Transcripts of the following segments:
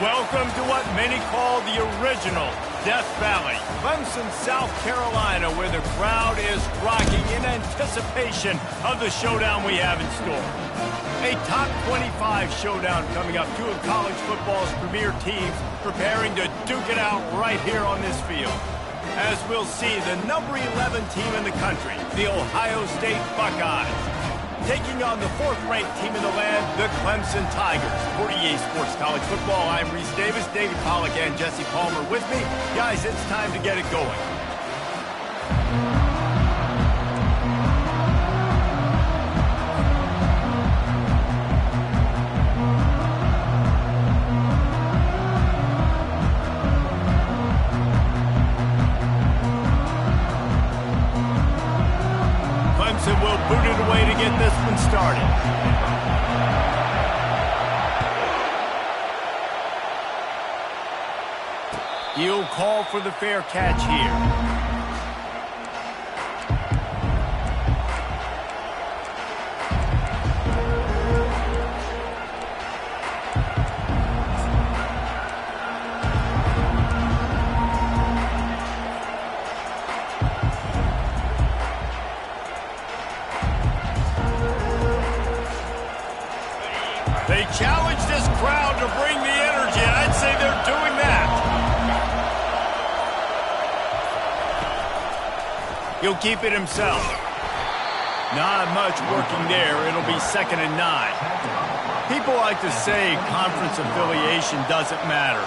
Welcome to what many call the original Death Valley, Clemson, South Carolina, where the crowd is rocking in anticipation of the showdown we have in store. A top 25 showdown coming up, two of college football's premier teams preparing to duke it out right here on this field. As we'll see, the number 11 team in the country, the Ohio State Buckeyes, taking on the fourth-ranked team in the land, the Clemson Tigers. For EA Sports College Football, I'm Reese Davis, David Pollack, and Jesse Palmer with me. Guys, it's time to get it going. Clemson will boot it away to get this one started. He'll call for the fair catch here. They challenge this crowd to bring the energy, and I'd say they're doing that. He'll keep it himself. Not much working there. It'll be 2nd and 9. People like to say conference affiliation doesn't matter.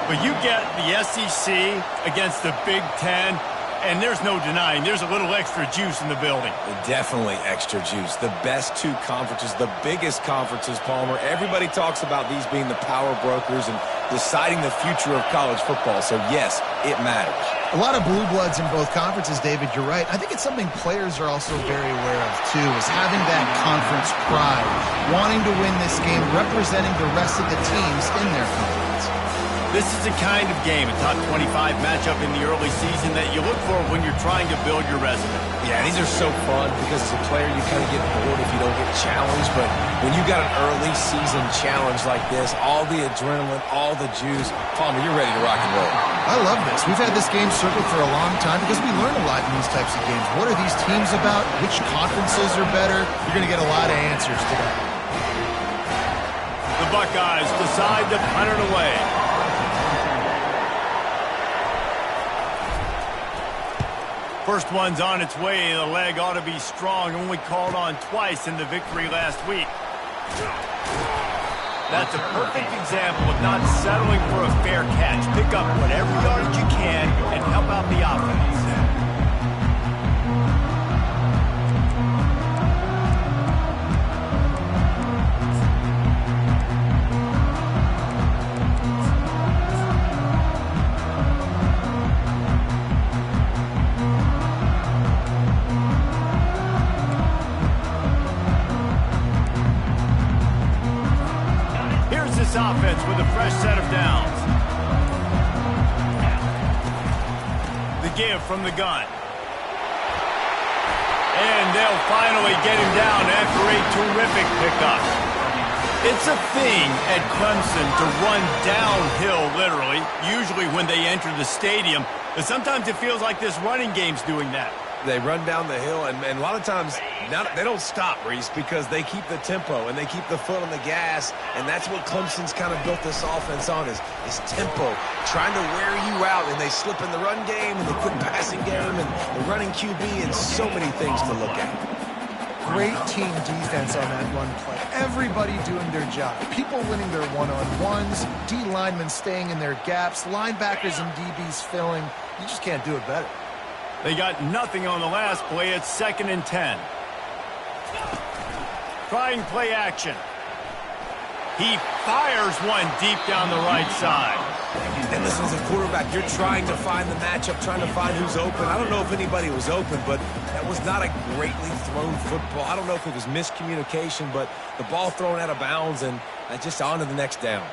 But you get the SEC against the Big Ten, and there's no denying there's a little extra juice in the building. Definitely extra juice. The best two conferences, the biggest conferences, Palmer. Everybody talks about these being the power brokers and deciding the future of college football. So, yes, it matters. A lot of blue bloods in both conferences, David. You're right. I think it's something players are also very aware of, too, is having that conference pride, wanting to win this game, representing the rest of the teams in their conference. This is the kind of game, a top 25 matchup in the early season that you look for when you're trying to build your resume. Yeah, these are so fun because as a player you kind of get bored if you don't get challenged. But when you got an early season challenge like this, all the adrenaline, all the juice, Palmer, you're ready to rock and roll. I love this. We've had this game circled for a long time because we learn a lot in these types of games. What are these teams about? Which conferences are better? You're going to get a lot of answers today. The Buckeyes decide to punt it away. First one's on its way. The leg ought to be strong. Only called on twice in the victory last week. That's a perfect example of not settling for a fair catch. Pick up whatever yardage you can and help out the offense. Offense with a fresh set of downs. The give from the gun. And they'll finally get him down after a terrific pickup. It's a thing at Clemson to run downhill, literally, usually when they enter the stadium. But sometimes it feels like this running game's doing that. They run down the hill, and a lot of times they don't stop, Reese, because they keep the tempo and they keep the foot on the gas, and that's what Clemson's kind of built this offense on is tempo, trying to wear you out, and they slip in the run game and the quick passing game and the running QB and so many things to look at. Great team defense on that run play. Everybody doing their job. People winning their one-on-ones, D linemen staying in their gaps, linebackers and DBs filling. You just can't do it better. They got nothing on the last play. It's 2nd and 10. Trying play action. He fires one deep down the right side. And listen, as a quarterback, you're trying to find the matchup, trying to find who's open. I don't know if anybody was open, but that was not a greatly thrown football. I don't know if it was miscommunication, but the ball thrown out of bounds and just on to the next down.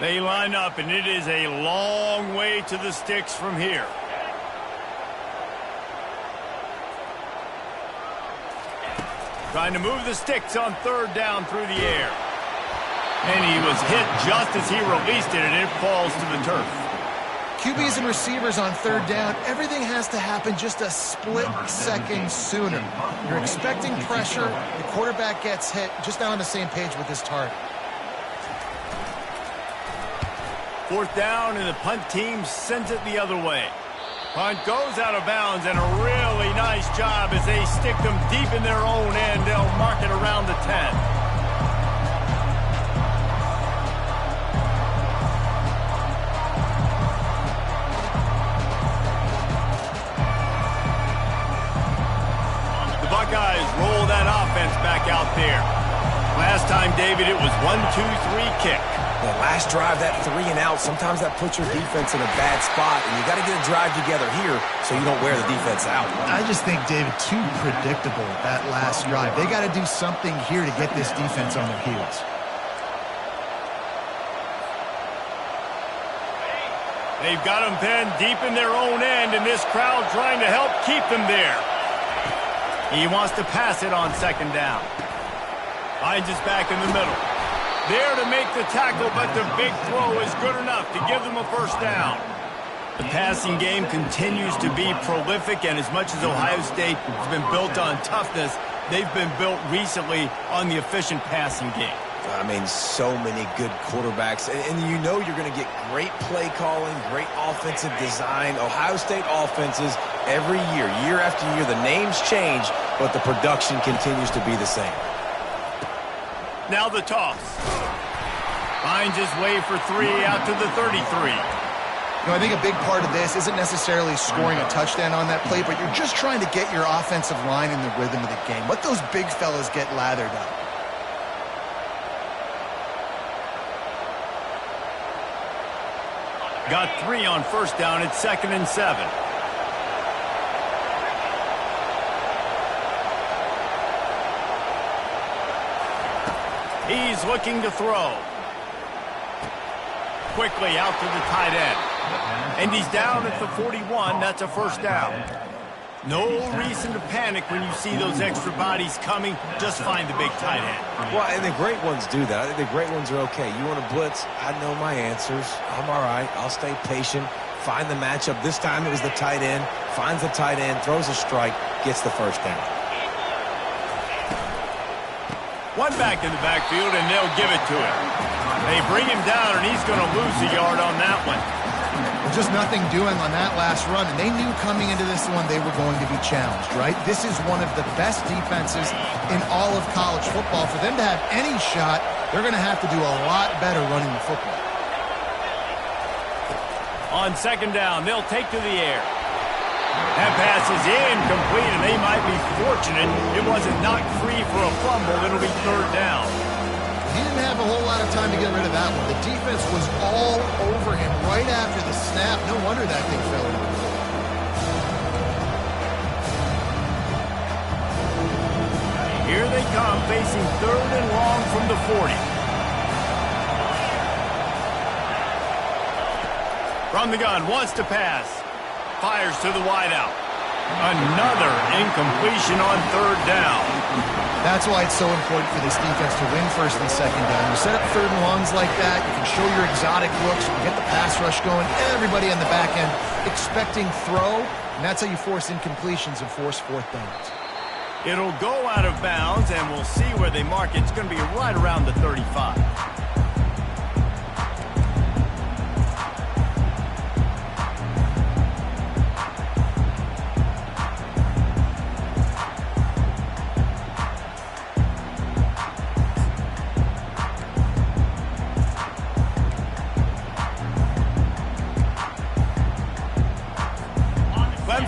They line up, and it is a long way to the sticks from here. Trying to move the sticks on third down through the air. And he was hit just as he released it, and it falls to the turf. QBs and receivers on third down, everything has to happen just a split second sooner. You're expecting pressure, the quarterback gets hit, just not on the same page with his target. Fourth down, and the punt team sends it the other way. Punt goes out of bounds, and a really nice job as they stick them deep in their own end. They'll mark it around the 10. The Buckeyes roll that offense back out there. Last time, David, it was 1-2-3 kick. The last drive, that 3 and out, sometimes that puts your defense in a bad spot, and you got to get a drive together here so you don't wear the defense out. I just think, David, too predictable that last drive. They got to do something here to get this defense on their heels. They've got them pinned deep in their own end, and this crowd trying to help keep them there. He wants to pass it on second down. Finds his back in the middle. There to make the tackle, but the big throw is good enough to give them a first down. The passing game continues to be prolific, and as much as Ohio State has been built on toughness, they've been built recently on the efficient passing game. I mean, so many good quarterbacks, and you know you're going to get great play calling, great offensive design. Ohio State offenses every year, year after year, the names change, but the production continues to be the same. Now the toss. Finds his way for 3 out to the 33. You know, I think a big part of this isn't necessarily scoring a touchdown on that play, but you're just trying to get your offensive line in the rhythm of the game. Let those big fellas get lathered up. Got 3 on first down. It's 2nd and 7. He's looking to throw. Quickly out to the tight end. And he's down at the 41. That's a first down. No reason to panic when you see those extra bodies coming. Just find the big tight end. Well, and the great ones do that. I think the great ones are okay. You want to blitz? I know my answers. I'm all right. I'll stay patient. Find the matchup. This time it was the tight end. Finds the tight end, throws a strike, gets the first down. One back in the backfield, and they'll give it to him. They bring him down, and he's going to lose a yard on that one. Just nothing doing on that last run, and they knew coming into this one they were going to be challenged, right? This is one of the best defenses in all of college football. For them to have any shot, they're going to have to do a lot better running the football. On second down, they'll take to the air. That pass is incomplete, and they might be fortunate it wasn't knocked free for a fumble. It'll be third down. He didn't have a whole lot of time to get rid of that one. The defense was all over him right after the snap. No wonder that thing fell into the floor. Here they come, facing third and long from the 40. From the gun, wants to pass. Fires to the wideout. Another incompletion on third down. That's why it's so important for this defense to win first and second down. You set up third and longs like that, you can show your exotic looks, you can get the pass rush going, everybody on the back end expecting throw, and that's how you force incompletions and force fourth downs. It'll go out of bounds, and we'll see where they mark it. It's going to be right around the 35.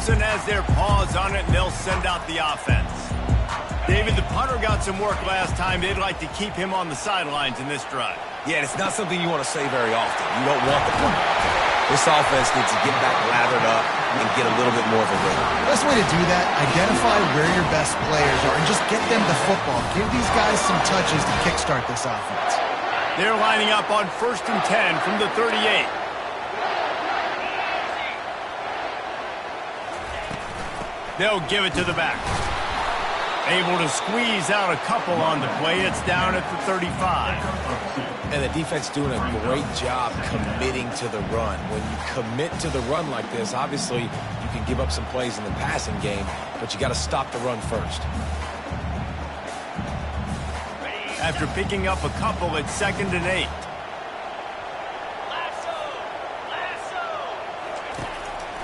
Clemson has their paws on it, and they'll send out the offense. David, the punter got some work last time. They'd like to keep him on the sidelines in this drive. Yeah, it's not something you want to say very often. You don't want the punter. This offense needs to get back lathered up and get a little bit more of a rhythm. Best way to do that, identify where your best players are and just get them the football. Give these guys some touches to kickstart this offense. They're lining up on 1st and 10 from the 38. They'll give it to the back. Able to squeeze out a couple on the play. It's down at the 35. And the defense doing a great job committing to the run. When you commit to the run like this, obviously you can give up some plays in the passing game, but you got to stop the run first. After picking up a couple, it's 2nd and 8.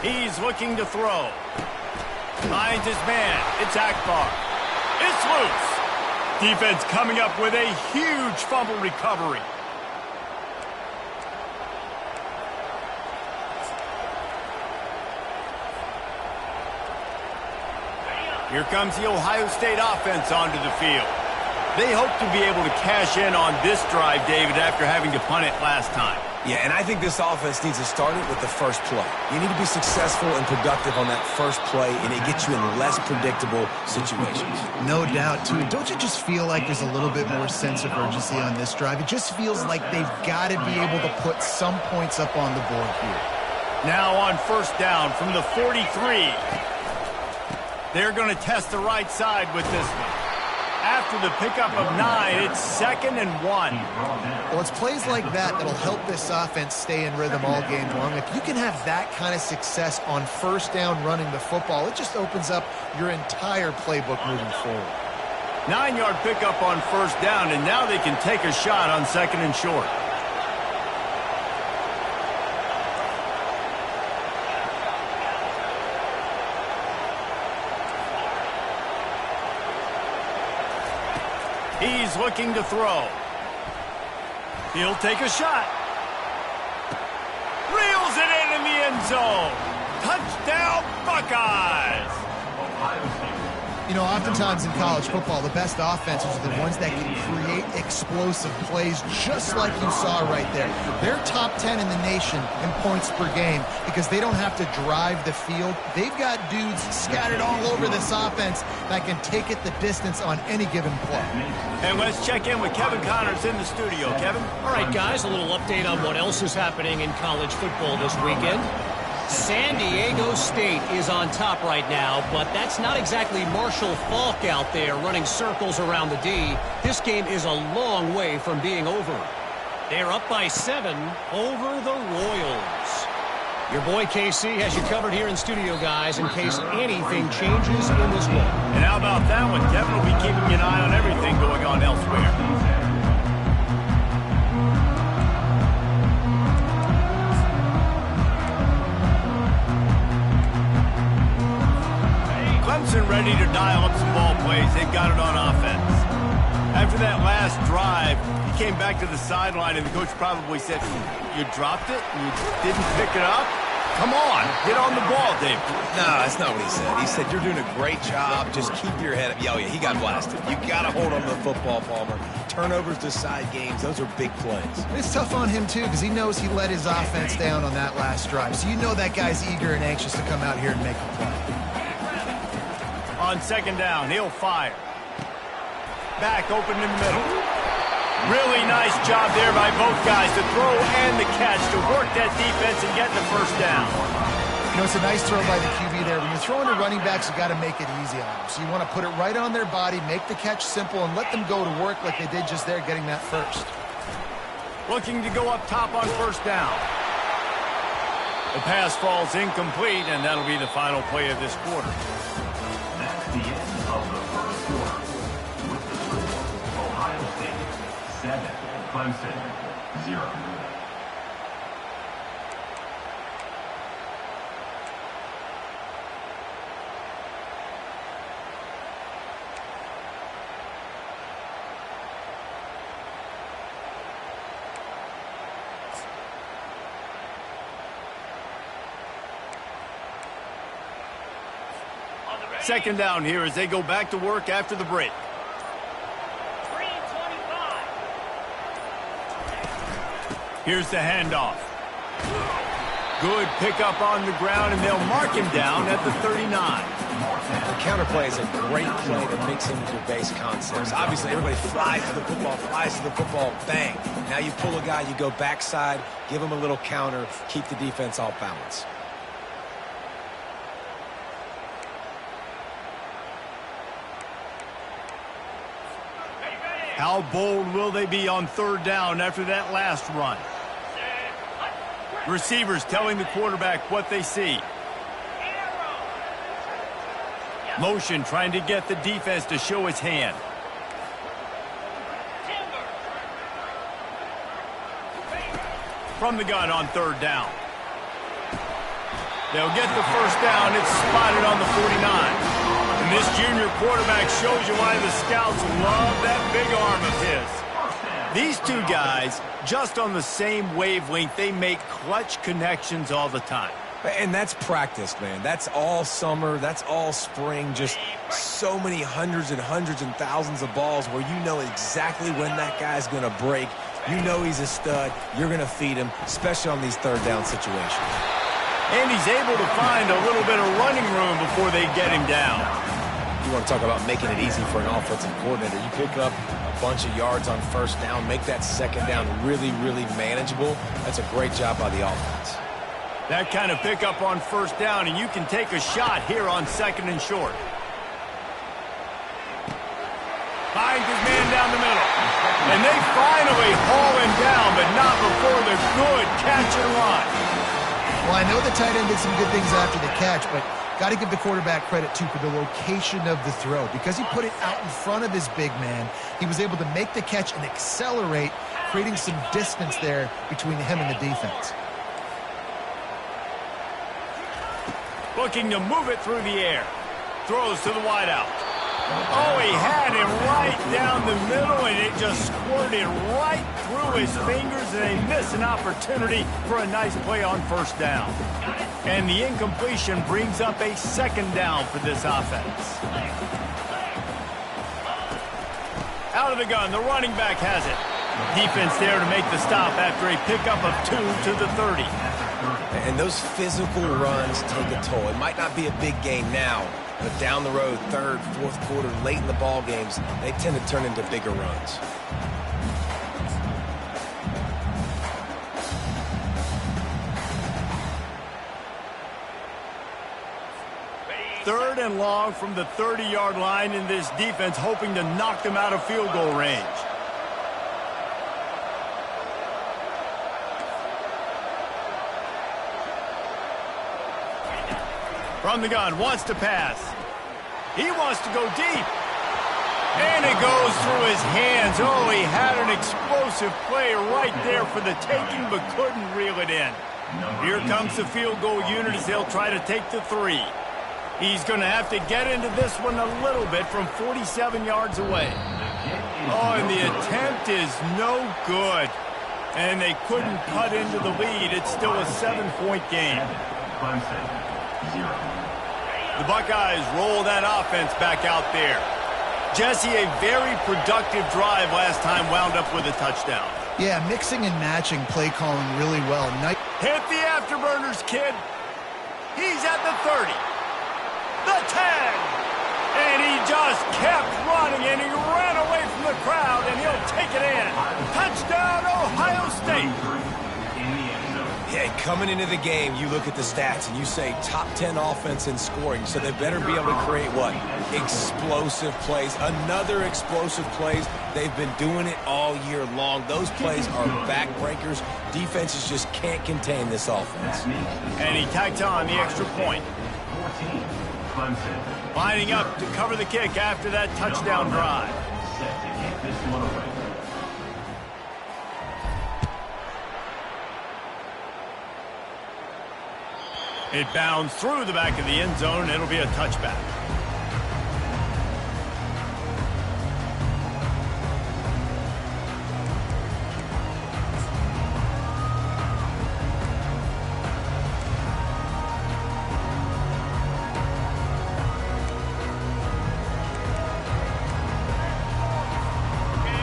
He's looking to throw. Finds his man. It's Akbar. It's loose. Defense coming up with a huge fumble recovery. Here comes the Ohio State offense onto the field. They hope to be able to cash in on this drive, David, after having to punt it last time. Yeah, and I think this offense needs to start it with the first play. You need to be successful and productive on that first play, and it gets you in less predictable situations. No doubt, too. Don't you just feel like there's a little bit more sense of urgency on this drive? It just feels like they've got to be able to put some points up on the board here. Now on 1st down from the 43. They're going to test the right side with this one. After the pickup of 9, it's 2nd and 1. Well, it's plays like that that'll help this offense stay in rhythm all game long. If you can have that kind of success on 1st down running the football, it just opens up your entire playbook moving forward. 9-yard pickup on 1st down, and now they can take a shot on 2nd and short. He's looking to throw. He'll take a shot. Reels it in the end zone. Touchdown, Buckeyes! You know, oftentimes in college football, the best offenses are the ones that can create explosive plays, just like you saw right there. They're top 10 in the nation in points per game because they don't have to drive the field. They've got dudes scattered all over this offense that can take it the distance on any given play. And let's check in with Kevin Connors in the studio. Kevin? All right, guys, a little update on what else is happening in college football this weekend. San Diego State is on top right now, but that's not exactly Marshall Faulk out there running circles around the D. This game is a long way from being over. They're up by 7 over the Royals. Your boy KC has you covered here in studio, guys, in case anything changes in this one. And how about that one? Kevin will be keeping an eye on everything going on elsewhere. Clemson ready to dial up some ball plays. They've got it on offense. After that last drive, he came back to the sideline, and the coach probably said, "You dropped it? You didn't pick it up? Come on, get on the ball, Dave." No, that's not what he said. He said, "You're doing a great job. Just keep your head up." Oh, yeah, he got blasted. You got to hold on to the football, Palmer. Turnovers decide games. Those are big plays. It's tough on him, too, because he knows he let his offense down on that last drive. So you know that guy's eager and anxious to come out here and make a play. On 2nd down, he'll fire. Back open in the middle. Really nice job there by both guys to throw and the catch to work that defense and get the 1st down. You know, it's a nice throw by the QB there. When you're throwing to running backs, you got to make it easy on them. So you want to put it right on their body, make the catch simple, and let them go to work like they did just there, getting that 1st. Looking to go up top on 1st down. The pass falls incomplete, and that'll be the final play of this quarter. That's the end of the first quarter. With the score, Ohio State 7, Clemson 0. Second down here as they go back to work after the break. Here's the handoff. Good pickup on the ground, and they'll mark him down at the 39. The counter play is a great play to mix in with your base concepts. Obviously, everybody flies to the football, bang. Now you pull a guy, you go backside, give him a little counter, keep the defense off balance. How bold will they be on third down after that last run? Receivers telling the quarterback what they see. Motion trying to get the defense to show its hand. From the gun on third down. They'll get the first down. It's spotted on the 49. And this junior quarterback shows you why the scouts love that big arm of his. These two guys, just on the same wavelength, they make clutch connections all the time. And that's practice, man. That's all summer. That's all spring. Just so many hundreds and thousands of balls where you know exactly when that guy's going to break. You know he's a stud. You're going to feed him, especially on these third down situations. And he's able to find a little bit of running room before they get him down. You want to talk about making it easy for an offensive coordinator. You pick up a bunch of yards on first down, make that second down really, really manageable. That's a great job by the offense. That kind of pickup on first down, and you can take a shot here on second and short. Finds his man down the middle. And they finally haul him down, but not before the good catch and run. Well, I know the tight end did some good things after the catch, but got to give the quarterback credit, too, for the location of the throw. Because he put it out in front of his big man, he was able to make the catch and accelerate, creating some distance there between him and the defense. Looking to move it through the air. Throws to the wideout. Oh, he had him right down the middle, and it just squirted right through his fingers, and they miss an opportunity for a nice play on first down. And the incompletion brings up a second down for this offense. Out of the gun, the running back has it. Defense there to make the stop after a pickup of 2 to the 30. And those physical runs take a toll. It might not be a big game now, but down the road, third, fourth quarter, late in the ball games, they tend to turn into bigger runs. Third and long from the 30-yard line, in this defense hoping to knock them out of field goal range. From the gun, wants to pass. He wants to go deep. And it goes through his hands. Oh, he had an explosive play right there for the taking, but couldn't reel it in. Here comes the field goal unit as they'll try to take the 3. He's going to have to get into this one a little bit from 47 yards away. Oh, and the attempt is no good. And they couldn't cut into the lead. It's still a 7-point game. The Buckeyes roll that offense back out there. Jesse, a very productive drive last time, wound up with a touchdown. Yeah, mixing and matching play calling really well. Hit the afterburners, kid. He's at the 30. The 10. And he just kept running, and he ran away from the crowd, and he'll take it in. Touchdown, Ohio State. Yeah, coming into the game, you look at the stats and you say top 10 offense in scoring, so they better be able to create what? Explosive plays. Another explosive plays. They've been doing it all year long. Those plays are backbreakers. Defenses just can't contain this offense. And he tacked on the extra point. 14, Clemson. Lining up to cover the kick after that touchdown drive. Set to kick this one away. It bounds through the back of the end zone. It'll be a touchback.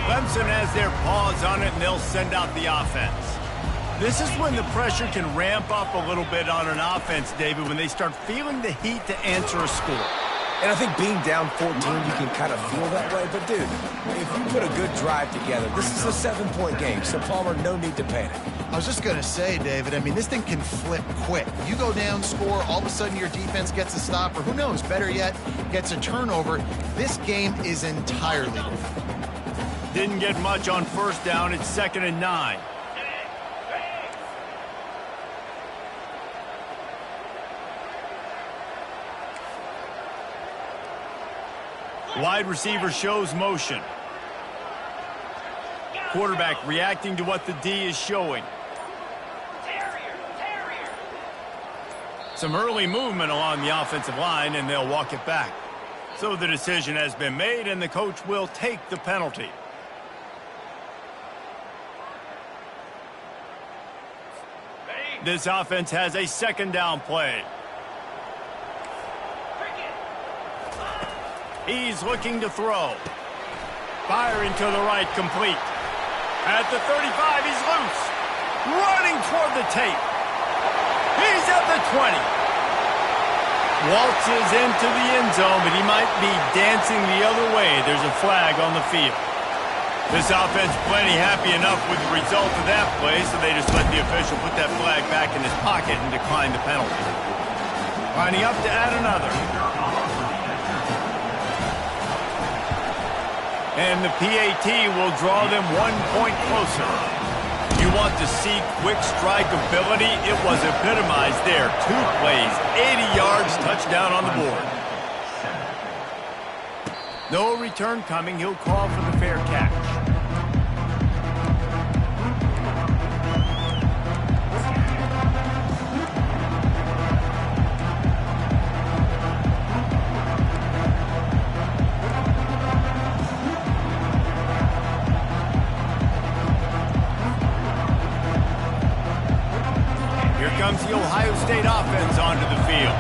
Clemson has their paws on it, and they'll send out the offense. This is when the pressure can ramp up a little bit on an offense, David, when they start feeling the heat to answer a score. And I think being down 14, you can kind of feel that way. But, dude, if you put a good drive together, this is a 7-point game. So, Palmer, no need to panic. I was just going to say, David, I mean, this thing can flip quick. You go down, score, all of a sudden your defense gets a stop, or who knows, better yet, gets a turnover. This game is entirely different. Didn't get much on first down. It's 2nd and 9. Wide receiver shows motion. Quarterback reacting to what the D is showing. Some early movement along the offensive line, and they'll walk it back. So the decision has been made, and the coach will take the penalty. This offense has a 2nd down play. He's looking to throw. Firing to the right, complete. At the 35, he's loose. Running toward the tape. He's at the 20. Waltzes into the end zone, but he might be dancing the other way. There's a flag on the field. This offense plenty happy enough with the result of that play, so they just let the official put that flag back in his pocket and decline the penalty. Lining up to add another. And the PAT will draw them 1 point closer. You want to see quick strike ability? It was epitomized there. 2 plays, 80 yards, touchdown on the board. No return coming. He'll call for the fair catch. Comes the Ohio State offense onto the field.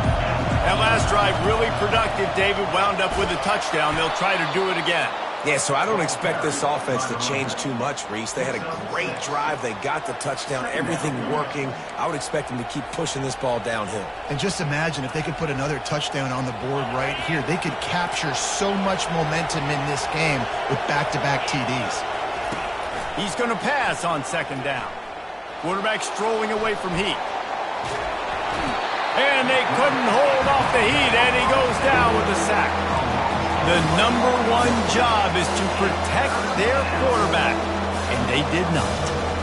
That last drive really productive. David wound up with a touchdown. They'll try to do it again. Yeah, so I don't expect this offense to change too much, Reese. They had a great drive. They got the touchdown. Everything working. I would expect them to keep pushing this ball downhill. And just imagine if they could put another touchdown on the board right here. They could capture so much momentum in this game with back-to-back TDs. He's going to pass on 2nd down. Quarterback strolling away from heat. And they couldn't hold off the heat, and he goes down with a sack. The #1 job is to protect their quarterback, and they did not.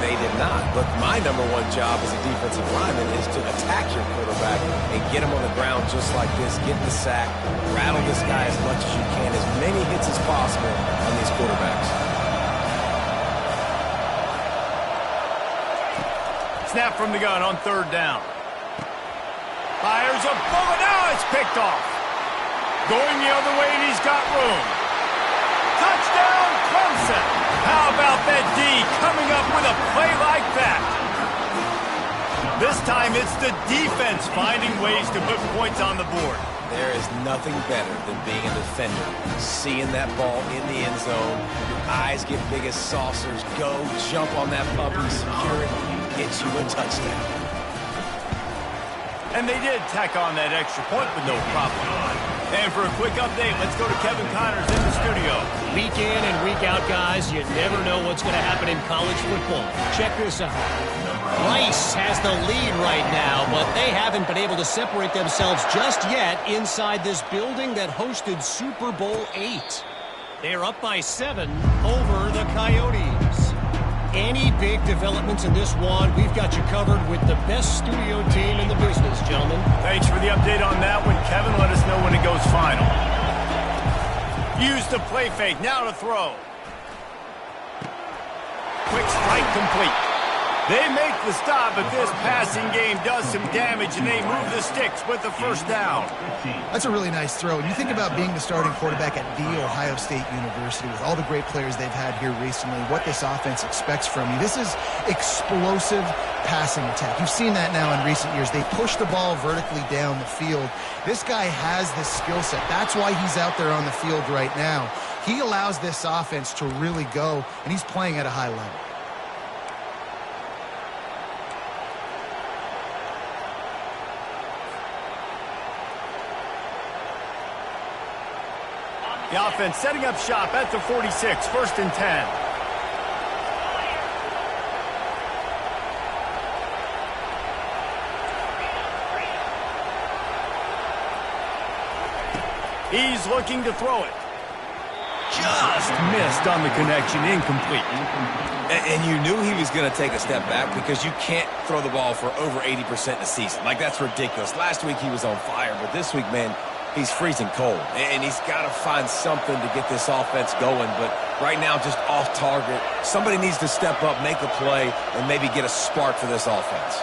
They did not. But my #1 job as a defensive lineman is to attack your quarterback and get him on the ground just like this, get the sack, rattle this guy as much as you can, as many hits as possible on these quarterbacks. Snap from the gun on 3rd down. Fires a bullet. Now it's picked off. Going the other way, and he's got room. Touchdown, Clemson. How about that D coming up with a play like that? This time it's the defense finding ways to put points on the board. There is nothing better than being a defender. Seeing that ball in the end zone, your eyes get big as saucers. Go, jump on that puppy, secure it, get you a touchdown. And they did tack on that extra point with no problem. And for a quick update, let's go to Kevin Connors in the studio. Week in and week out, guys, you never know what's going to happen in college football. Check this out. Rice has the lead right now, but they haven't been able to separate themselves just yet inside this building that hosted Super Bowl VIII. They're up by 7 over the Coyotes. Any big developments in this one, we've got you covered with the best studio team in the business, gentlemen. Thanks for the update on that one, Kevin. Let us know when it goes final. Use the play fake. Now to throw. Quick strike complete. They make the stop, but this passing game does some damage, and they move the sticks with the 1st down. That's a really nice throw. And you think about being the starting quarterback at The Ohio State University with all the great players they've had here recently, what this offense expects from you. This is explosive passing attack. You've seen that now in recent years. They push the ball vertically down the field. This guy has this skill set. That's why he's out there on the field right now. He allows this offense to really go, and he's playing at a high level. The offense setting up shop at the 46, 1st and 10. He's looking to throw it. just missed on the connection, incomplete. And you knew he was going to take a step back because you can't throw the ball for over 80% in a season. Like, that's ridiculous. Last week he was on fire, but this week, man, he's freezing cold. And he's got to find something to get this offense going. But right now, just off target. Somebody needs to step up, make a play, and maybe get a spark for this offense.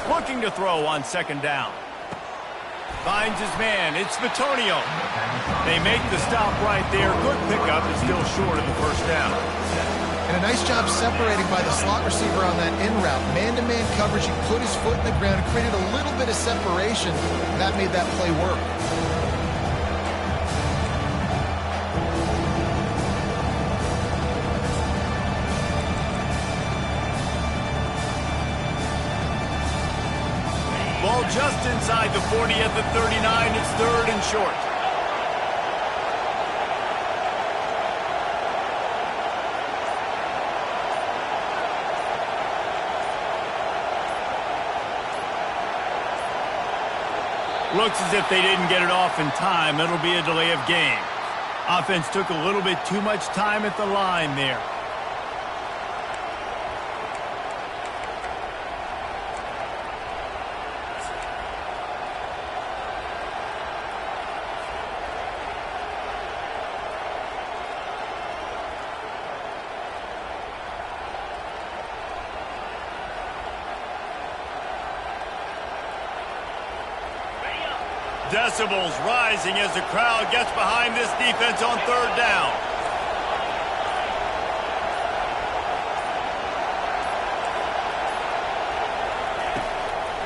Looking to throw on second down. Finds his man. It's Vitonio. They make the stop right there. Good pickup is still short of the first down. And a nice job separating by the slot receiver on that in route. Man-to-man coverage. He put his foot in the ground and created a little bit of separation. That made that play work. Ball just inside the 40 at the 39. It's third and short. Looks as if they didn't get it off in time. It'll be a delay of game. Offense took a little bit too much time at the line there. Decibels rising as the crowd gets behind this defense on third down.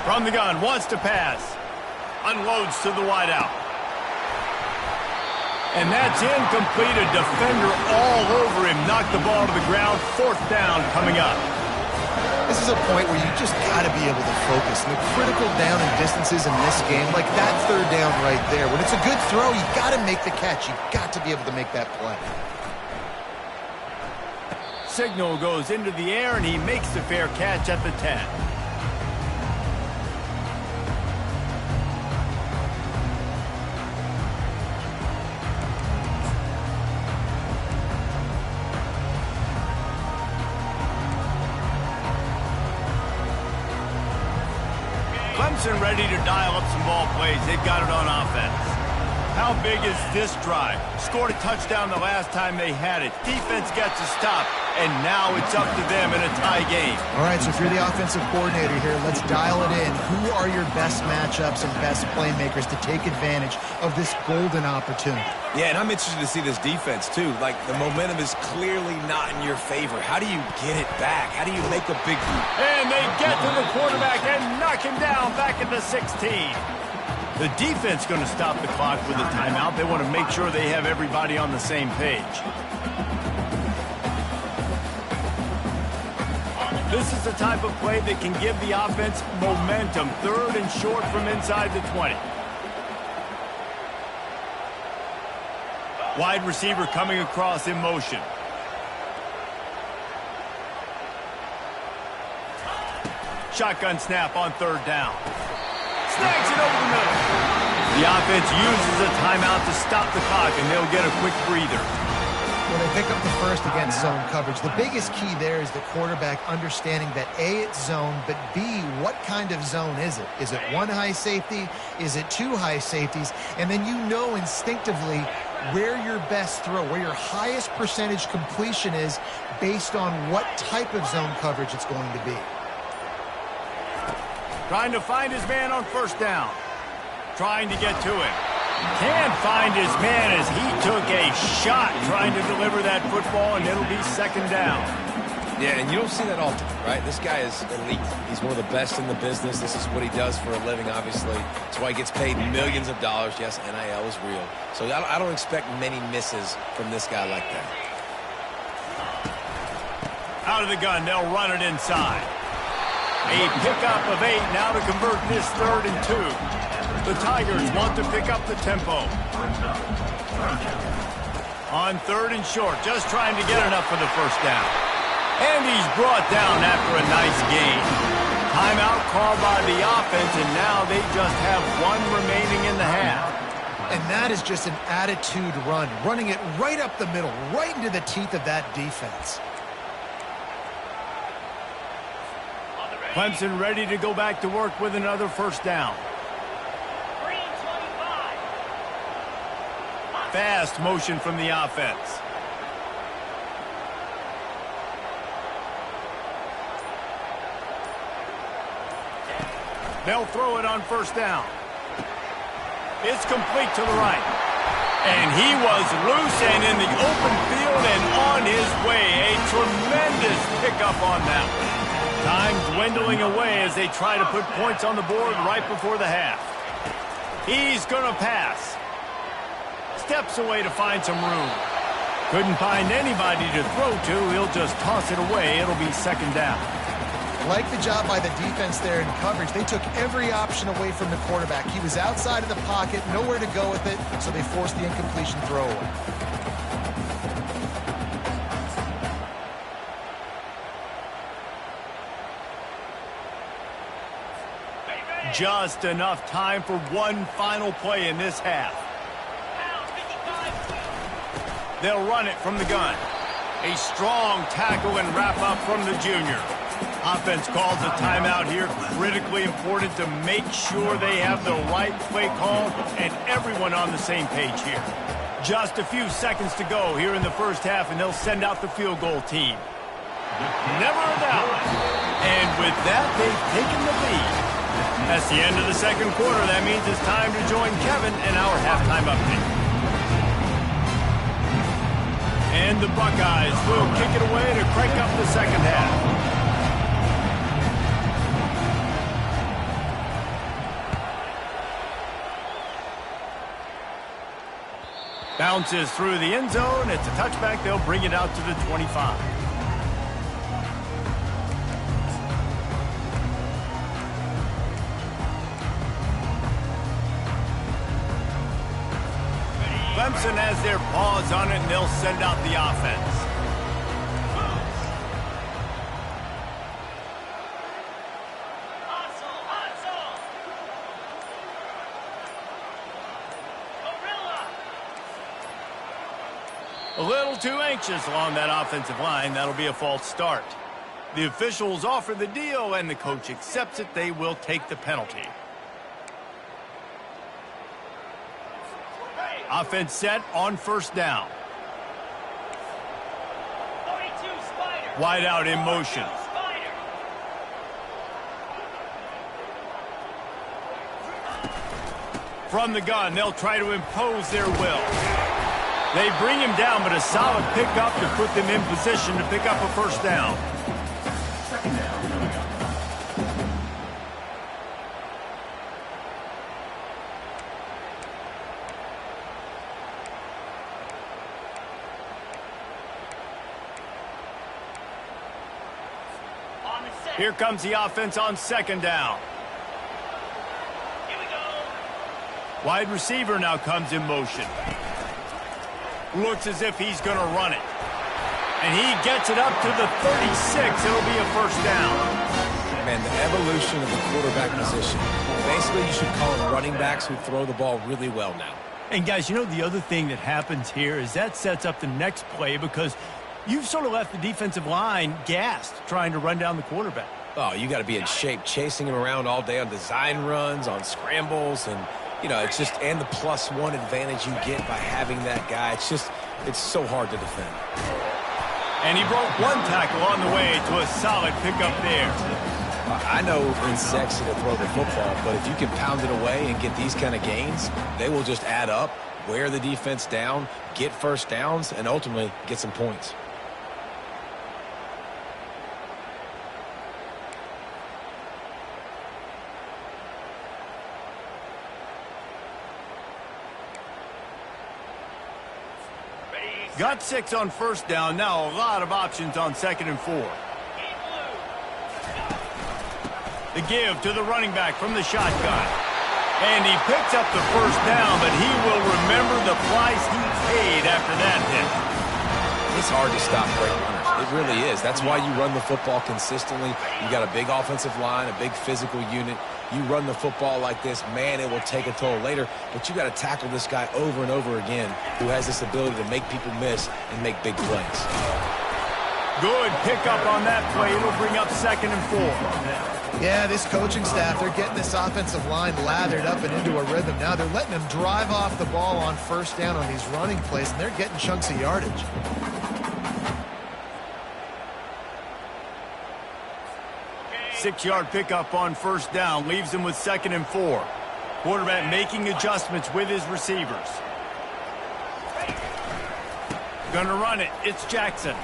From the gun, wants to pass. Unloads to the wideout. And that's incomplete. A defender all over him. Knocked the ball to the ground. Fourth down coming up. This is a point where you just got to be able to focus. And the critical down and distances in this game, like that third down right there. When it's a good throw, you got to make the catch. You got to be able to make that play. Signal goes into the air, and he makes the fair catch at the 10. Clemson ready to dial up some ball plays. They've got it on offense. How big is this drive? Scored a touchdown the last time they had it. Defense gets a stop, and now it's up to them in a tie game. All right, so if you're the offensive coordinator here, let's dial it in. Who are your best matchups and best playmakers to take advantage of this golden opportunity? Yeah, and I'm interested to see this defense, too. Like, the momentum is clearly not in your favor. How do you get it back? How do you make a big leap? And they get to the quarterback and knock him down back at the 16. The defense going to stop the clock with a timeout. They want to make sure they have everybody on the same page. This is the type of play that can give the offense momentum. Third and short from inside the 20. Wide receiver coming across in motion. Shotgun snap on third down. Snags it over the middle. The offense uses a timeout to stop the clock, and they'll get a quick breather. Well, they pick up the first against zone coverage. The biggest key there is the quarterback understanding that A, it's zone, but B, what kind of zone is it? Is it one high safety? Is it two high safeties? And then you know instinctively where your best throw, where your highest percentage completion is based on what type of zone coverage it's going to be. Trying to find his man on first down. Trying to get to him. Can't find his man as he took a shot trying to deliver that football, and it'll be second down. Yeah, and you don't see that often, right? This guy is elite. He's one of the best in the business. This is what he does for a living, obviously. That's why he gets paid millions of dollars. Yes, NIL is real. So I don't expect many misses from this guy like that. Out of the gun, they'll run it inside. A pickup of 8 now to convert this third and 2. The Tigers want to pick up the tempo. On 3rd and short, just trying to get enough for the first down. And he's brought down after a nice gain. Timeout called by the offense, and now they just have one remaining in the half. And that is just an attitude run, running it right up the middle, right into the teeth of that defense. Clemson ready to go back to work with another first down. Fast motion from the offense. They'll throw it on first down. It's complete to the right. And he was loose and in the open field and on his way. A tremendous pickup on that one. Time dwindling away as they try to put points on the board right before the half. He's going to pass. Steps away to find some room. Couldn't find anybody to throw to. He'll just toss it away. It'll be second down. Like the job by the defense there in coverage. They took every option away from the quarterback. He was outside of the pocket, nowhere to go with it, so they forced the incompletion throw away. Just enough time for one final play in this half. They'll run it from the gun. A strong tackle and wrap up from the junior. Offense calls a timeout here. Critically important to make sure they have the right play call and everyone on the same page here. Just a few seconds to go here in the first half, and they'll send out the field goal team. Never a doubt. And with that, they've taken the lead. That's the end of the second quarter. That means it's time to join Kevin in our halftime update. And the Buckeyes will kick it away to crank up the second half. Bounces through the end zone. It's a touchback. They'll bring it out to the 25. Clemson has their paws on it, and they'll send out the offense. A little too anxious along that offensive line. That'll be a false start. The officials offer the deal, and the coach accepts it. They will take the penalty. Offense set on first down. Wide out in motion. From the gun, they'll try to impose their will. They bring him down, but a solid pickup to put them in position to pick up a first down. Second down. Here comes the offense on second down. Here we go. Wide receiver now comes in motion. Looks as if he's going to run it. And he gets it up to the 36. It'll be a first down. Man, the evolution of the quarterback position. Basically, you should call them running backs who throw the ball really well now. And, guys, you know the other thing that happens here is that sets up the next play because you've sort of left the defensive line gassed trying to run down the quarterback. Oh, you got to be in shape, chasing him around all day on design runs, on scrambles, and, you know, it's just, and the +1 advantage you get by having that guy. It's just, it's so hard to defend. And he broke one tackle on the way to a solid pickup there. I know it's sexy to throw the football, but if you can pound it away and get these kind of gains, they will just add up, wear the defense down, get first downs, and ultimately get some points. Got 6 on first down. Now a lot of options on 2nd and 4. The give to the running back from the shotgun. And he picks up the first down, but he will remember the price he paid after that hit. It's hard to stop great runners. It really is. That's why you run the football consistently. You got a big offensive line, a big physical unit. You run the football like this, man, it will take a toll later. But you got to tackle this guy over and over again who has this ability to make people miss and make big plays. Good pickup on that play. It'll bring up 2nd and 4. Yeah, this coaching staff, they're getting this offensive line lathered up and into a rhythm. Now they're letting them drive off the ball on first down on these running plays, and they're getting chunks of yardage. Six-yard pickup on first down leaves him with 2nd and 4. Quarterback making adjustments with his receivers. Gonna run it. It's Jackson.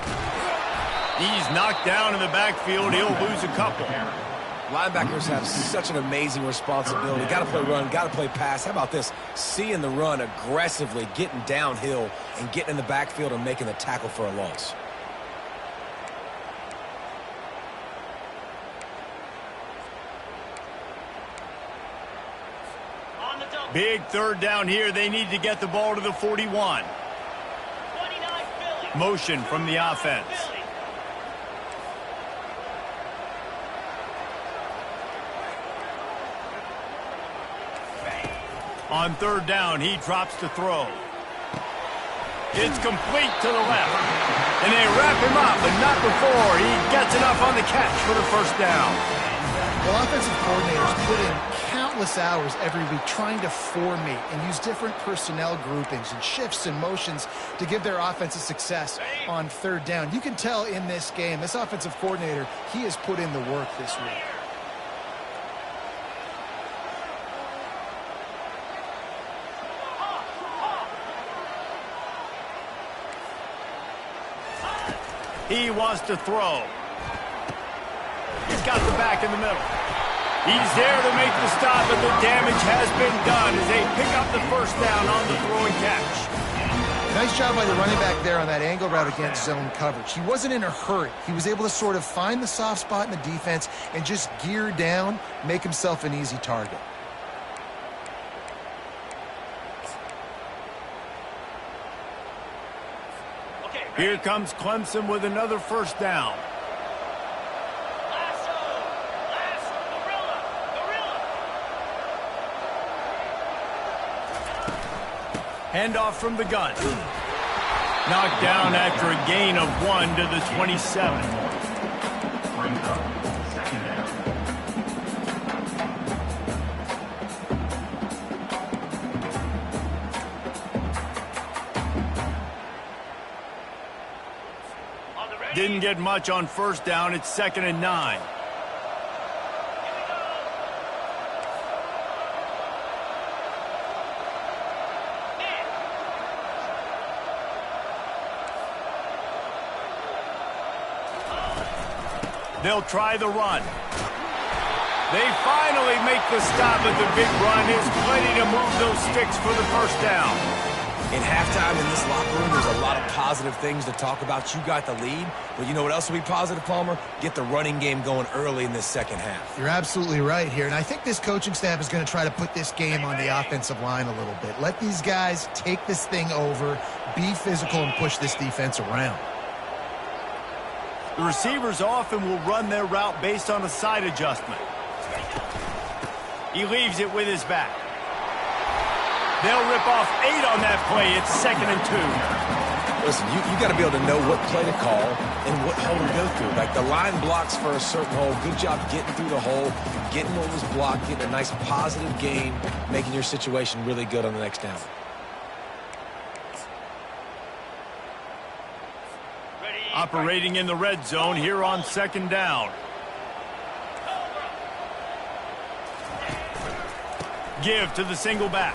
He's knocked down in the backfield. He'll lose a couple. Linebackers have such an amazing responsibility. Got to play run, got to play pass. How about this? Seeing the run aggressively, getting downhill, and getting in the backfield and making the tackle for a loss. Big 3rd down here. They need to get the ball to the 41. Motion from the offense. On 3rd down, he drops to throw. It's complete to the left. And they wrap him up, but not before he gets enough on the catch for the first down. Well, offensive coordinators put in countless hours every week trying to formate and use different personnel groupings and shifts and motions to give their offensive success on 3rd down. You can tell in this game, this offensive coordinator, he has put in the work this week. He wants to throw. He's got the back in the middle. He's there to make the stop, but the damage has been done as they pick up the first down on the throw and catch. Nice job by the running back there on that angle route against zone coverage. He wasn't in a hurry. He was able to sort of find the soft spot in the defense and just gear down, make himself an easy target. Here comes Clemson with another first down. Handoff from the gun. Knocked down after a gain of 1 to the 27. Brings up 2nd down. Didn't get much on first down. It's 2nd and 9. They'll try the run. They finally make the stop, but the big run is plenty to move those sticks for the first down. In halftime in this locker room, there's a lot of positive things to talk about. You got the lead, but you know what else will be positive, Palmer? Get the running game going early in this second half. You're absolutely right here, and I think this coaching staff is going to try to put this game on the offensive line a little bit. Let these guys take this thing over, be physical, and push this defense around. The receivers often will run their route based on a side adjustment. He leaves it with his back. They'll rip off 8 on that play. It's 2nd and 2. Listen, you got to be able to know what play to call and what hole to go through. Like the line blocks for a certain hole. Good job getting through the hole, getting what was blocked, getting a nice positive gain, making your situation really good on the next down. Operating in the red zone here on 2nd down. Give to the single back.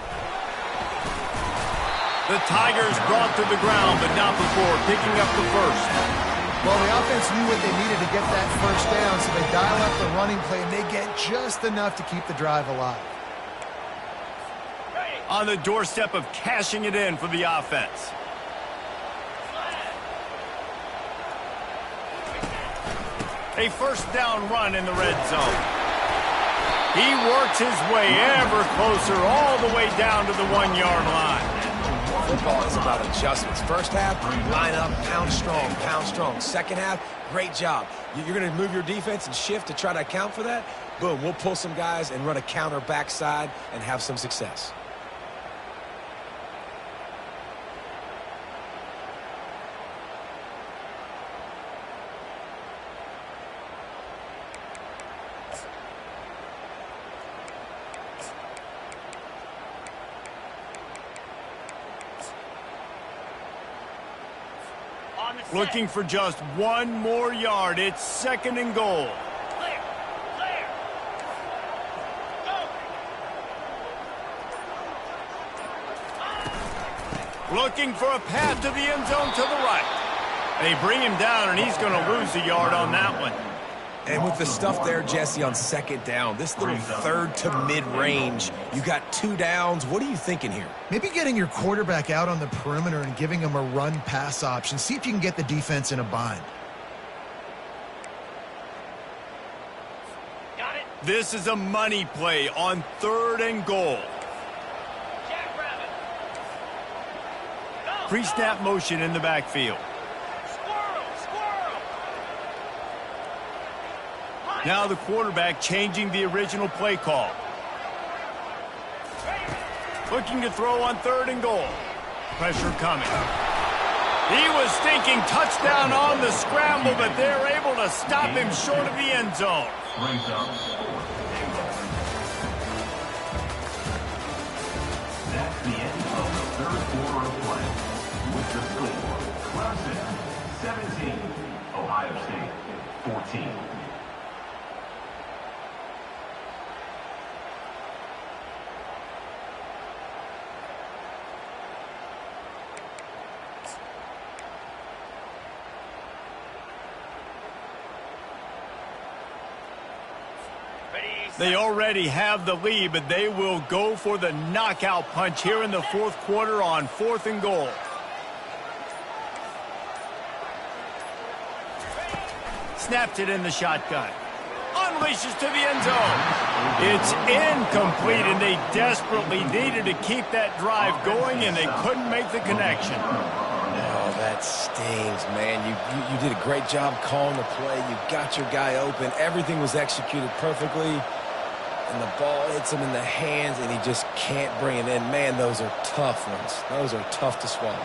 The Tigers brought to the ground, but not before picking up the first. Well, the offense knew what they needed to get that first down, so they dial up the running play, and they get just enough to keep the drive alive. On the doorstep of cashing it in for the offense. A first down run in the red zone. He works his way ever closer all the way down to the 1-yard line. Football is about adjustments. First half, line up, pound strong, pound strong. Second half, great job. You're going to move your defense and shift to try to account for that. Boom, we'll pull some guys and run a counter backside and have some success. Looking for just one more yard. It's 2nd and goal. Clear. Clear. Go. Looking for a path to the end zone to the right. They bring him down, and he's going to lose a yard on that one. And with the stuff there, Jesse, on 2nd down, this little 3rd to mid-range, you got 2 downs. What are you thinking here? Maybe getting your quarterback out on the perimeter and giving him a run-pass option. See if you can get the defense in a bind. Got it. This is a money play on 3rd and goal. Jackrabbit. Go. Pre-snap motion in the backfield. Squirrel. Squirrel. Now the quarterback changing the original play call. Looking to throw on 3rd and goal. Pressure coming. He was thinking touchdown on the scramble, but they're able to stop him short of the end zone. Brings up 4th. That's the end of the 3rd quarter of play. With the score, Clemson 17, Ohio State 14. They already have the lead, but they will go for the knockout punch here in the 4th quarter on 4th and goal. Snaps it in the shotgun. Unleashes to the end zone. It's incomplete, and they desperately needed to keep that drive going, and they couldn't make the connection. Oh, that stings, man. You did a great job calling the play. You got your guy open. Everything was executed perfectly. And the ball hits him in the hands, and he just can't bring it in. Man, those are tough ones. Those are tough to swallow.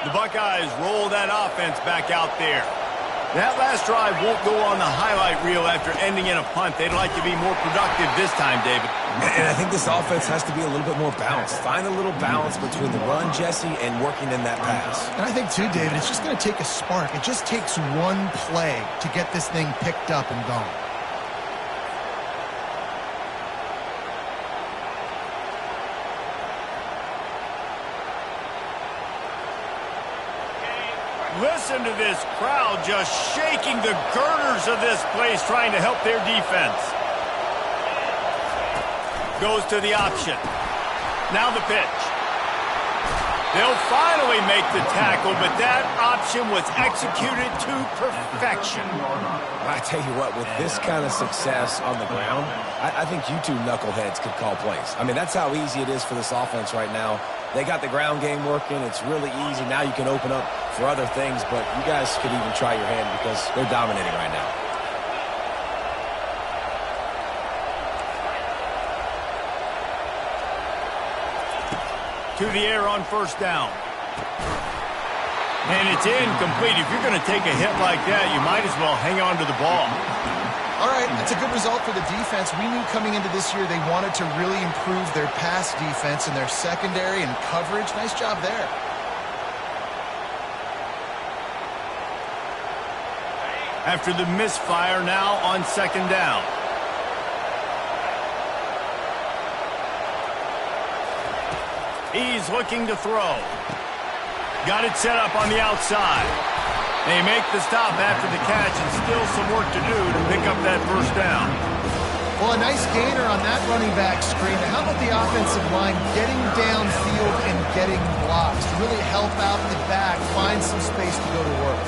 The Buckeyes roll that offense back out there. That last drive won't go on the highlight reel after ending in a punt. They'd like to be more productive this time, David. And I think this offense has to be a little bit more balanced. Find a little balance between the run, Jesse, and working in that pass. And I think, too, David, it's just going to take a spark. It just takes one play to get this thing picked up and going. Listen to this crowd just shaking the girders of this place trying to help their defense. Goes to the option. Now the pitch. They'll finally make the tackle, but that option was executed to perfection. I tell you what, with this kind of success on the ground, I think you two knuckleheads could call plays. I mean, that's how easy it is for this offense right now. They got the ground game working. It's really easy. Now you can open up for other things, but you guys could even try your hand because they're dominating right now. To the air on 1st down. And it's incomplete. If you're going to take a hit like that, you might as well hang on to the ball. All right, that's a good result for the defense. We knew coming into this year they wanted to really improve their pass defense and their secondary and coverage. Nice job there. After the misfire, now on 2nd down. He's looking to throw. Got it set up on the outside. They make the stop after the catch, and still some work to do to pick up that 1st down. Well, a nice gainer on that running back screen. How about the offensive line getting downfield and getting blocks to really help out the back, find some space to go to work?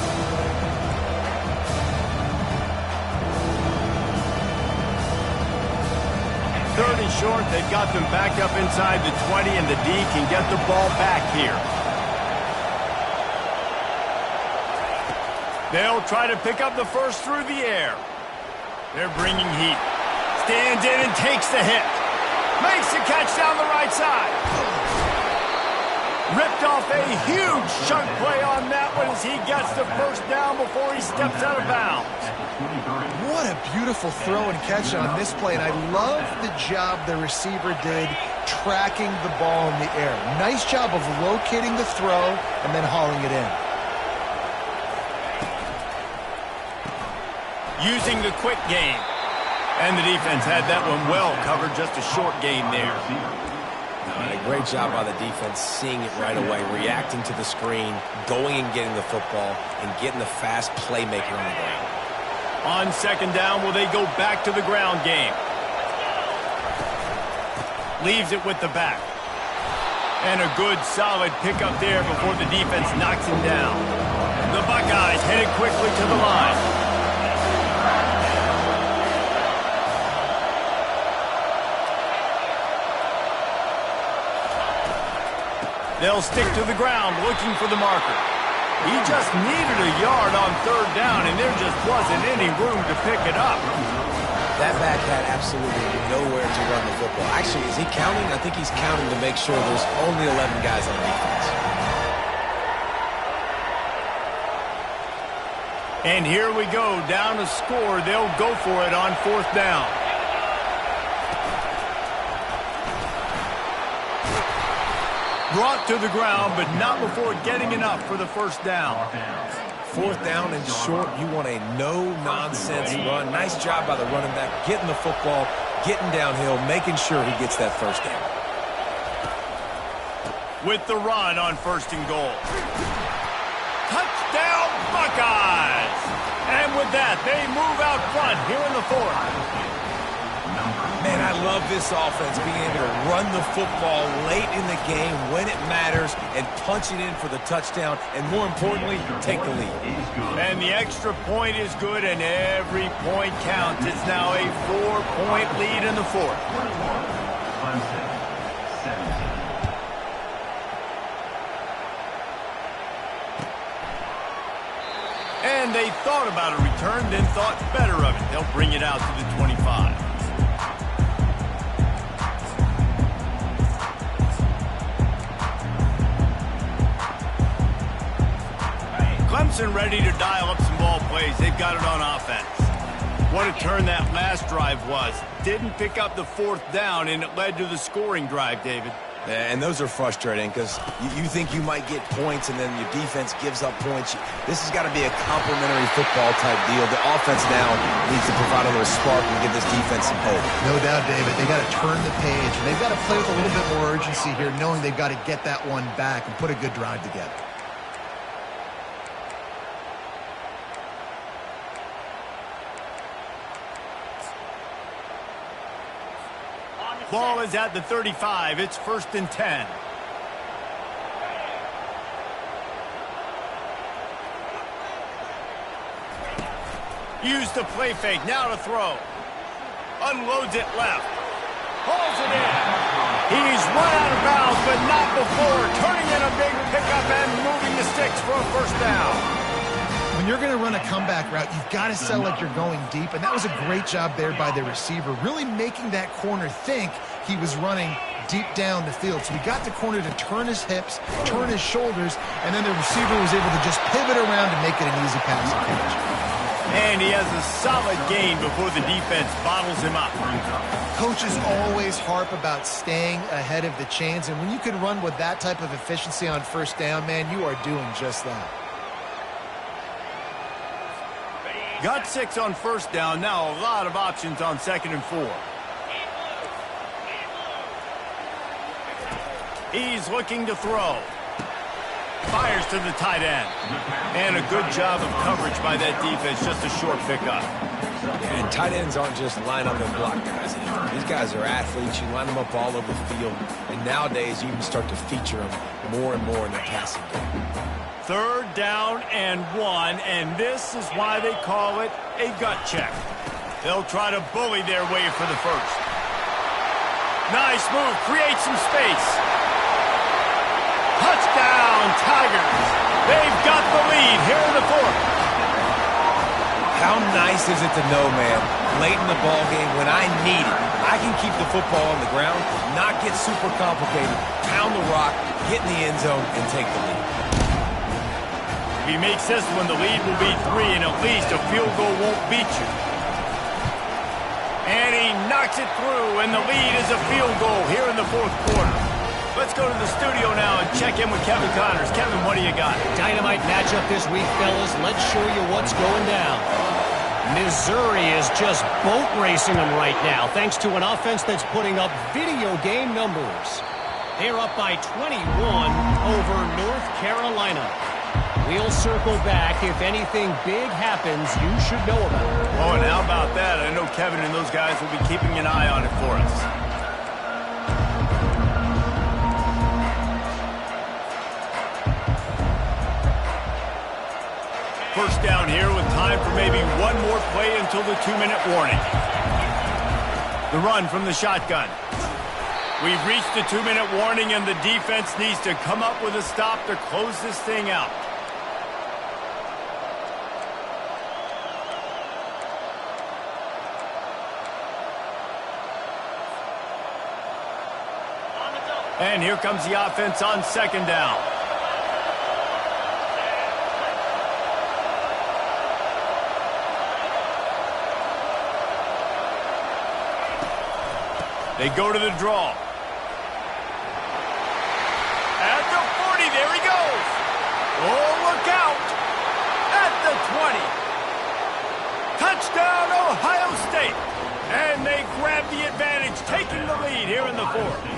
3rd and short. They've got them back up inside the 20, and the D can get the ball back here. They'll try to pick up the first through the air. They're bringing heat. Stands in and takes the hit. Makes the catch down the right side. Ripped off a huge chunk play on that one as he gets the first down before he steps out of bounds. What a beautiful throw and catch on this play, and I love the job the receiver did tracking the ball in the air. Nice job of locating the throw and then hauling it in. Using the quick game. And the defense had that one well covered, just a short gain there. A great job by the defense, seeing it right away, reacting to the screen, going and getting the football, and getting the fast playmaking on the ground. On 2nd down, will they go back to the ground game? Leaves it with the back. And a good, solid pickup there before the defense knocks him down. The Buckeyes headed quickly to the line. They'll stick to the ground looking for the marker. He just needed a yard on 3rd down, and there just wasn't any room to pick it up. That back had absolutely nowhere to run the football. Actually, is he counting? I think he's counting to make sure there's only 11 guys on defense. And here we go, down a score. They'll go for it on 4th down. Brought to the ground, but not before getting enough for the first down. 4th down and short, you want a no-nonsense run. Nice job by the running back, getting the football, getting downhill, making sure he gets that first down. With the run on 1st and goal. Touchdown, Buckeyes! And with that, they move out front here in the 4th. Man, I love this offense, being able to run the football late in the game when it matters and punch it in for the touchdown, and more importantly, take the lead. And the extra point is good, and every point counts. It's now a 4-point lead in the 4th. And they thought about a return, then thought better of it. They'll bring it out to the 25. Clemson ready to dial up some ball plays. They've got it on offense. What a turn that last drive was. Didn't pick up the 4th down, and it led to the scoring drive, David. And those are frustrating because you think you might get points and then your defense gives up points. This has got to be a complimentary football type deal. The offense now needs to provide a little spark and give this defense some hope. No doubt, David. They got to turn the page, and they've got to play with a little bit more urgency here, knowing they've got to get that one back and put a good drive together. Ball is at the 35. It's 1st and 10. Use the play fake. Now to throw. Unloads it left. Hauls it in. He's run out of bounds, but not before. Turning in a big pickup and moving the sticks for a 1st down. When you're going to run a comeback route, you've got to sell like you're going deep, and that was a great job there by the receiver, really making that corner think he was running deep down the field. So he got the corner to turn his hips, turn his shoulders, and then the receiver was able to just pivot around and make it an easy pass and catch. And he has a solid gain before the defense bottles him up. Coaches always harp about staying ahead of the chains, and when you can run with that type of efficiency on 1st down, man, you are doing just that. Got 6 on 1st down. Now a lot of options on 2nd and 4. He's looking to throw. Fires to the tight end. And a good job of coverage by that defense. Just a short pickup. And tight ends aren't just line up and block guys anymore. These guys are athletes. You line them up all over the field. And nowadays, you can start to feature them more and more in the passing game. 3rd down and 1, and this is why they call it a gut check. They'll try to bully their way for the 1st. Nice move. Create some space. Touchdown, Tigers. They've got the lead here in the fourth. How nice is it to know, man, late in the ball game when I need it, I can keep the football on the ground, not get super complicated, pound the rock, get in the end zone, and take the lead. If he makes this one, the lead will be 3, and at least a field goal won't beat you. And he knocks it through, and the lead is a field goal here in the fourth quarter. Let's go to the studio now and check in with Kevin Connors. Kevin, what do you got? Dynamite matchup this week, fellas. Let's show you what's going down. Missouri is just boat racing them right now, thanks to an offense that's putting up video game numbers. They're up by 21 over North Carolina. We'll circle back. If anything big happens, you should know about it. Oh, and how about that? I know Kevin and those guys will be keeping an eye on it for us. First down here with time for maybe one more play until the 2-minute warning. The run from the shotgun. We've reached the 2-minute warning, and the defense needs to come up with a stop to close this thing out. And here comes the offense on second down. They go to the draw. At the 40, there he goes. Oh, look out. At the 20. Touchdown, Ohio State. And they grab the advantage, taking the lead here in the fourth.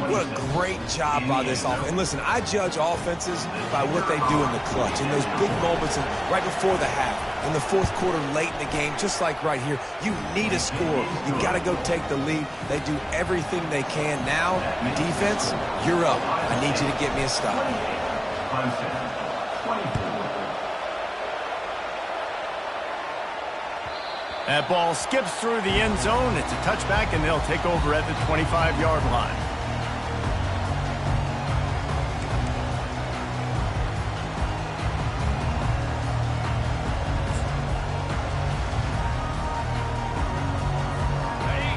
What a great job by this offense. And listen, I judge offenses by what they do in the clutch, in those big moments and right before the half, in the fourth quarter, late in the game, just like right here. You need a score. You got to go take the lead. They do everything they can. Now, defense, you're up. I need you to get me a stop. That ball skips through the end zone. It's a touchback, and they'll take over at the 25-yard line.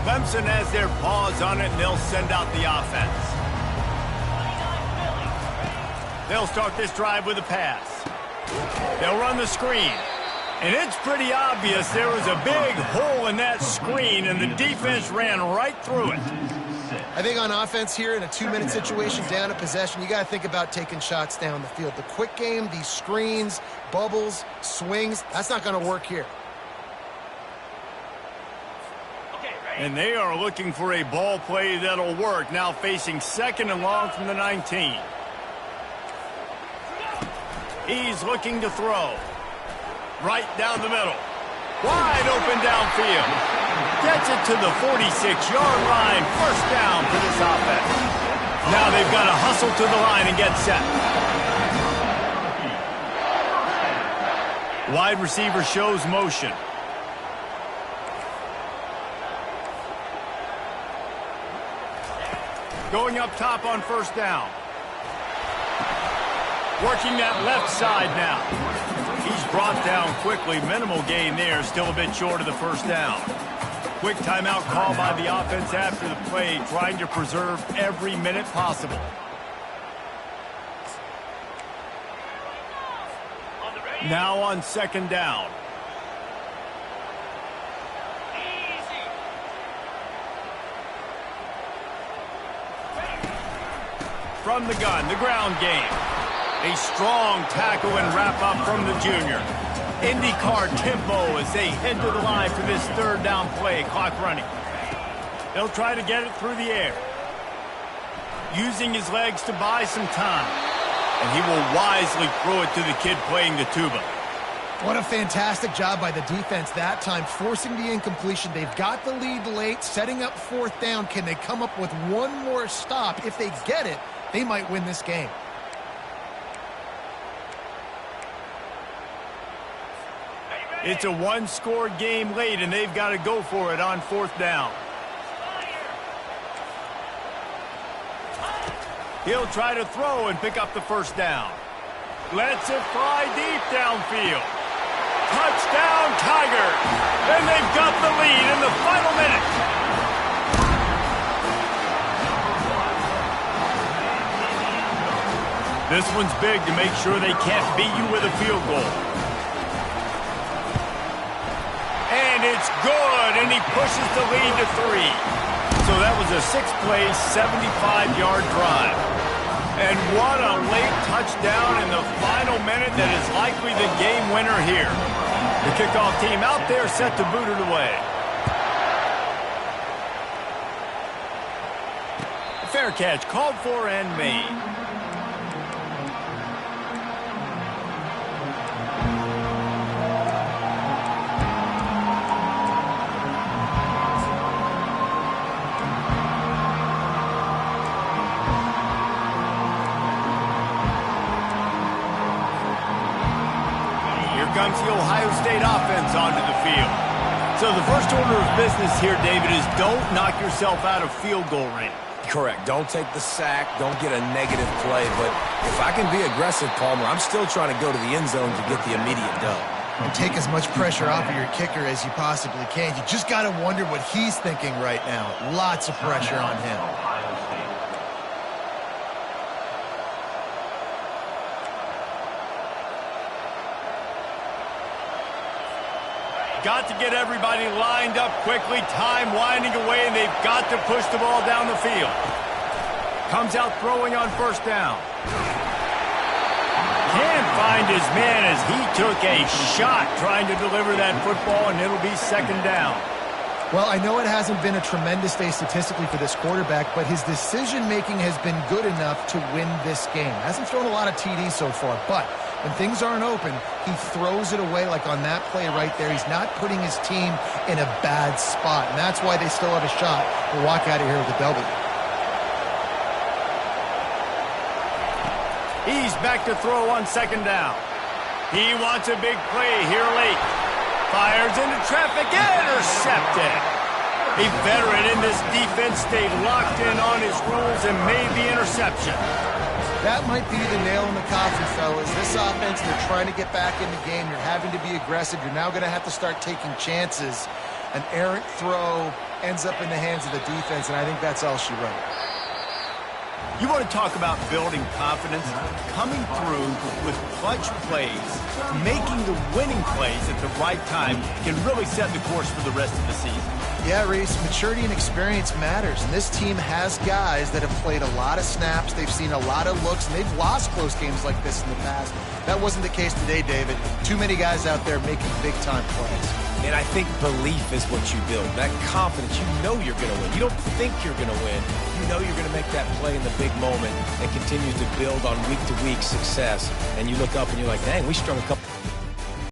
Clemson has their paws on it, and they'll send out the offense. They'll start this drive with a pass. They'll run the screen. And it's pretty obvious there was a big hole in that screen, and the defense ran right through it. I think on offense here in a 2-minute situation, down a possession, you got to think about taking shots down the field. The quick game, these screens, bubbles, swings, that's not going to work here. And they are looking for a ball play that'll work, now facing second and long from the 19. He's looking to throw. Right down the middle. Wide open downfield. Gets it to the 46-yard line. First down for this offense. Now they've got to hustle to the line and get set. Wide receiver shows motion. Going up top on first down. Working that left side now. He's brought down quickly. Minimal gain there. Still a bit short of the first down. Quick timeout call by the offense after the play, trying to preserve every minute possible. Now on second down. From the gun, the ground game. A strong tackle and wrap-up from the junior. IndyCar tempo as they head to the line for this third down play. Clock running. They'll try to get it through the air. Using his legs to buy some time. And he will wisely throw it to the kid playing the tuba. What a fantastic job by the defense that time, forcing the incompletion. They've got the lead late, setting up fourth down. Can they come up with one more stop? If they get it, they might win this game. It's a one-score game late, and they've got to go for it on fourth down. He'll try to throw and pick up the first down. Lets it fly deep downfield. Touchdown, Tigers! And they've got the lead in the final minute. This one's big to make sure they can't beat you with a field goal. And it's good, and he pushes the lead to 3. So that was a 6-play, 75-yard drive. And what a late touchdown in the final minute that is likely the game winner here. The kickoff team out there set to boot it away. Fair catch called for and made. Comes the Ohio State offense onto the field. So the first order of business here, David, is don't knock yourself out of field goal range. Correct. Don't take the sack. Don't get a negative play. But if I can be aggressive, Palmer, I'm still trying to go to the end zone to get the immediate dub. And take as much pressure off of your kicker as you possibly can. You just got to wonder what he's thinking right now. Lots of pressure on him. Got to get everybody lined up quickly. Time winding away, and they've got to push the ball down the field. Comes out throwing on first down. Can't find his man as he took a shot trying to deliver that football, and it'll be second down. Well, I know it hasn't been a tremendous day statistically for this quarterback, but his decision-making has been good enough to win this game. Hasn't thrown a lot of TDs so far, but when things aren't open, he throws it away like on that play right there. He's not putting his team in a bad spot, and that's why they still have a shot to walk out of here with a W. He's back to throw on second down. He wants a big play here late. Fires into traffic, intercepted. A veteran in this defense stayed locked in on his rules and made the interception. That might be the nail in the coffin, fellas. This offense, they're trying to get back in the game. You're having to be aggressive. You're now going to have to start taking chances. An errant throw ends up in the hands of the defense, and I think that's all she wrote. You want to talk about building confidence? Coming through with clutch plays, making the winning plays at the right time can really set the course for the rest of the season. Yeah, Reese, maturity and experience matters, and this team has guys that have played a lot of snaps, they've seen a lot of looks, and they've lost close games like this in the past. That wasn't the case today, David. Too many guys out there making big-time plays. And I think belief is what you build. That confidence, you know you're going to win. You don't think you're going to win. You know you're going to make that play in the big moment and continue to build on week-to-week success. And you look up and you're like, dang, we strung a couple